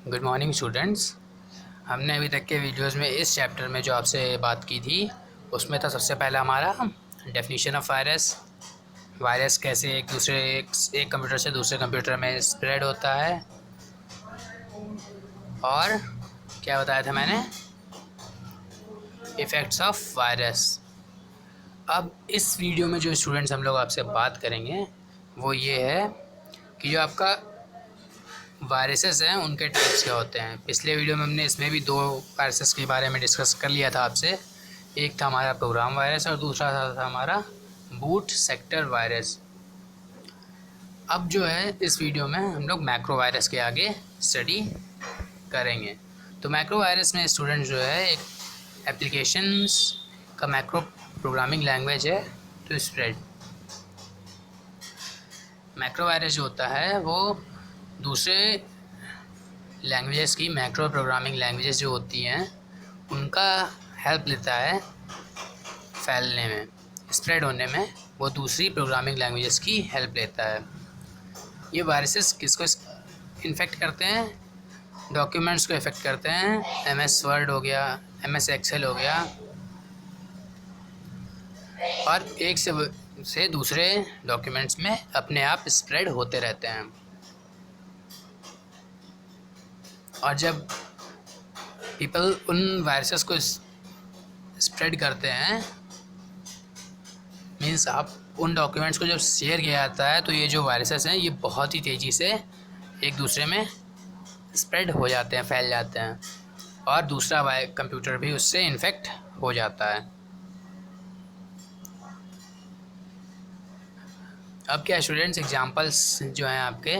Good morning students. हमने अभी तक के वीडियोस में इस चैप्टर में जो आपसे बात की थी उसमें था सबसे पहला हमारा डेफिनेशन ऑफ वायरस। वायरस कैसे एक कंप्यूटर से दूसरे कंप्यूटर में स्प्रेड होता है, और क्या बताया था मैंने, इफ़ेक्ट्स ऑफ वायरस। अब इस वीडियो में जो स्टूडेंट्स हम लोग आपसे बात करेंगे वो ये है कि जो आपका वायरसेस हैं उनके टाइप्स क्या होते हैं। पिछले वीडियो में हमने इसमें भी 2 वायरसेस के बारे में डिस्कस कर लिया था आपसे। एक था हमारा प्रोग्राम वायरस और दूसरा था हमारा बूट सेक्टर वायरस। अब जो है इस वीडियो में हम लोग मैक्रो वायरस के आगे स्टडी करेंगे। तो मैक्रो वायरस में स्टूडेंट जो है एक एप्लीकेशंस का मैक्रो प्रोग्रामिंग लैंग्वेज है टू स्प्रेड। मैक्रो वायरस जो होता है वो दूसरे लैंग्वेजेस की, मैक्रो प्रोग्रामिंग लैंग्वेजेस जो होती हैं उनका हेल्प लेता है फैलने में, स्प्रेड होने में। वो दूसरी प्रोग्रामिंग लैंग्वेजेस की हेल्प लेता है। ये वायरसेस किसको इन्फेक्ट करते हैं? डॉक्यूमेंट्स को इफेक्ट करते हैं। एमएस वर्ड हो गया, एमएस एक्सेल हो गया, और एक से दूसरे डॉक्यूमेंट्स में अपने आप स्प्रेड होते रहते हैं। और जब पीपल उन वायरसेस को स्प्रेड करते हैं, मीन्स आप उन डॉक्यूमेंट्स को जब शेयर किया जाता है तो ये जो वायरसेस हैं ये बहुत ही तेज़ी से एक दूसरे में स्प्रेड हो जाते हैं, फैल जाते हैं, और दूसरा कंप्यूटर भी उससे इन्फेक्ट हो जाता है। अब क्या स्टूडेंट्स, एग्जांपल्स जो हैं आपके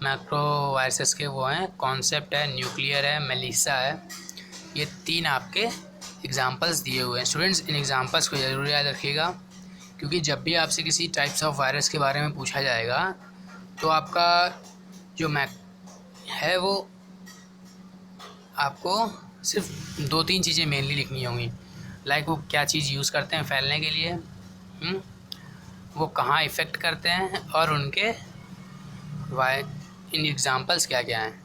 मैक्रो वायरसेस के वो हैं कॉन्सेप्ट है, न्यूक्लियर है, मेलिसा है। ये 3 आपके एग्जांपल्स दिए हुए हैं। स्टूडेंट्स इन एग्जांपल्स को ज़रूर याद रखिएगा, क्योंकि जब भी आपसे किसी टाइप्स ऑफ वायरस के बारे में पूछा जाएगा तो आपका जो है वो आपको सिर्फ 2-3 चीज़ें मेनली लिखनी होंगी। लाइक वो क्या चीज़ यूज़ करते हैं फैलने के लिए, वो कहाँ इफ़ेक्ट करते हैं, और उनके इन एग्जांपल्स क्या क्या हैं।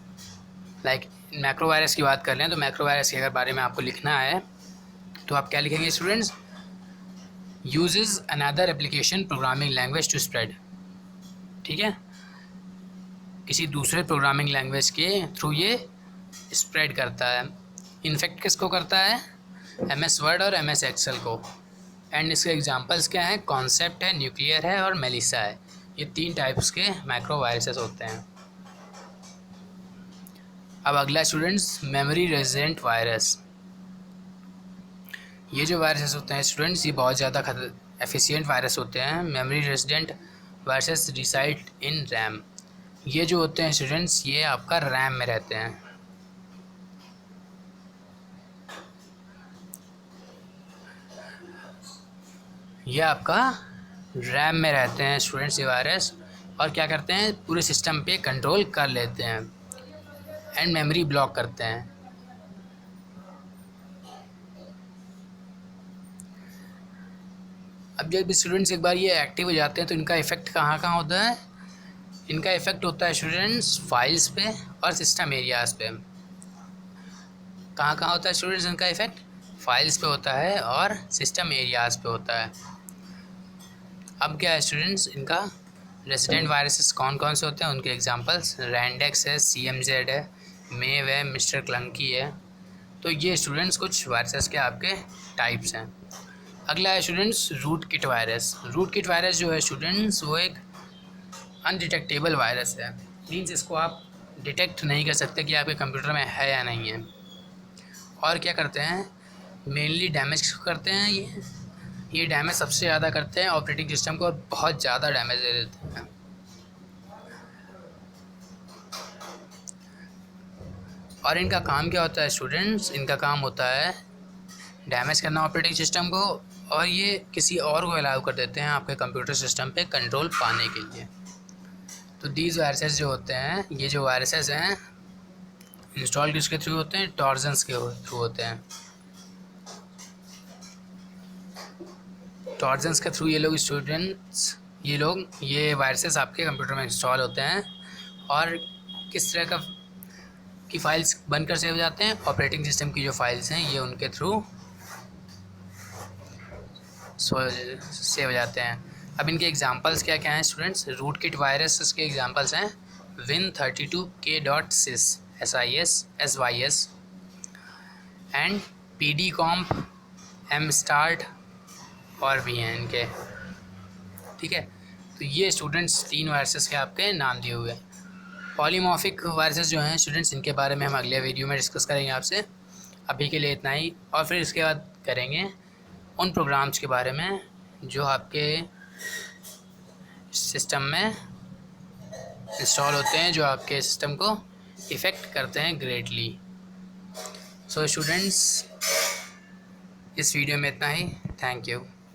लाइक मैक्रो वायरस की बात कर लें तो मैक्रो वायरस के अगर बारे में आपको लिखना है तो आप क्या लिखेंगे students? Uses another application programming language to spread. ठीक है, किसी दूसरे प्रोग्रामिंग लैंग्वेज के थ्रू ये स्प्रेड करता है। इन्फेक्ट किसको करता है? एमएस वर्ड और एमएस एक्सेल को। एंड इसके एग्जांपल्स क्या हैं? कॉन्सेप्ट है, न्यूक्लियर है, और मेलिसा है। ये 3 टाइप्स के मैक्रो वायरसेस होते हैं। अब अगला स्टूडेंट्स, मेमोरी रेजिडेंट वायरस। ये जो वायरसेस होते हैं स्टूडेंट्स ये बहुत ज़्यादा एफिशिएंट वायरस होते हैं। Memory resident viruses reside in RAM. ये जो होते हैं स्टूडेंट्स ये आपका रैम में रहते हैं। ये आपका रैम में रहते हैं स्टूडेंट्स ये वायरस, और क्या करते हैं? पूरे सिस्टम पे कंट्रोल कर लेते हैं एंड मेमोरी ब्लॉक करते हैं। अब जब स्टूडेंट्स एक बार ये एक्टिव हो जाते हैं तो इनका इफ़ेक्ट कहाँ कहाँ होता है? इनका इफ़ेक्ट होता है स्टूडेंट्स फाइल्स पे और सिस्टम एरियाज़ पे। कहाँ कहाँ होता है स्टूडेंट्स इनका इफ़ेक्ट? फाइल्स पे होता है और सिस्टम एरियाज़ पे होता है। अब क्या है स्टूडेंट्स, इनका रेजिडेंट वायरसेस कौन कौन से होते हैं उनके एग्जांपल्स रैंडेक्स है, CMZ है, मेव है, मिस्टर क्लंकी है। तो ये स्टूडेंट्स कुछ वायरसेस के आपके टाइप्स हैं। अगला है students root kit virus. Root kit virus जो है स्टूडेंट्स वो एक अनडिटेक्टेबल वायरस है। मीन्स इसको आप डिटेक्ट नहीं कर सकते कि आपके कंप्यूटर में है या नहीं है। और क्या करते हैं? मेनली डैमेज करते हैं। ये डैमेज सबसे ज़्यादा करते हैं ऑपरेटिंग सिस्टम को, और बहुत ज़्यादा डैमेज दे देते हैं। और इनका काम क्या होता है स्टूडेंट्स? इनका काम होता है डैमेज करना ऑपरेटिंग सिस्टम को, और ये किसी और को अलाउ कर देते हैं आपके कंप्यूटर सिस्टम पे कंट्रोल पाने के लिए। तो दीज वायरसेस जो होते हैं, ये जो वायरसेस हैं इंस्टॉल किसके थ्रू होते हैं? टॉर्जन्स के थ्रू होते हैं। टॉर्जन्स के थ्रू ये वायरसेस आपके कंप्यूटर में इंस्टॉल होते हैं। और किस तरह का की फ़ाइल्स बनकर सेव हो जाते हैं, ऑपरेटिंग सिस्टम की जो फाइल्स हैं ये उनके थ्रू सेव हो जाते हैं। अब इनके एग्जांपल्स क्या क्या हैं स्टूडेंट्स? रूटकिट वायरस के एग्जांपल्स हैं win32k.sys SYS and pdcomp mstart और भी हैं इनके, ठीक है। तो ये स्टूडेंट्स 3 वायरसेस के आपके नाम दिए हुए हैं। पॉलीमॉर्फिक वायरसेस जो हैं स्टूडेंट्स, इनके बारे में हम अगले वीडियो में डिस्कस करेंगे आपसे। अभी के लिए इतना ही, और फिर इसके बाद करेंगे उन प्रोग्राम्स के बारे में जो आपके सिस्टम में इंस्टॉल होते हैं, जो आपके सिस्टम को इफ़ेक्ट करते हैं ग्रेटली। सो स्टूडेंट्स, इस वीडियो में इतना ही। Thank you.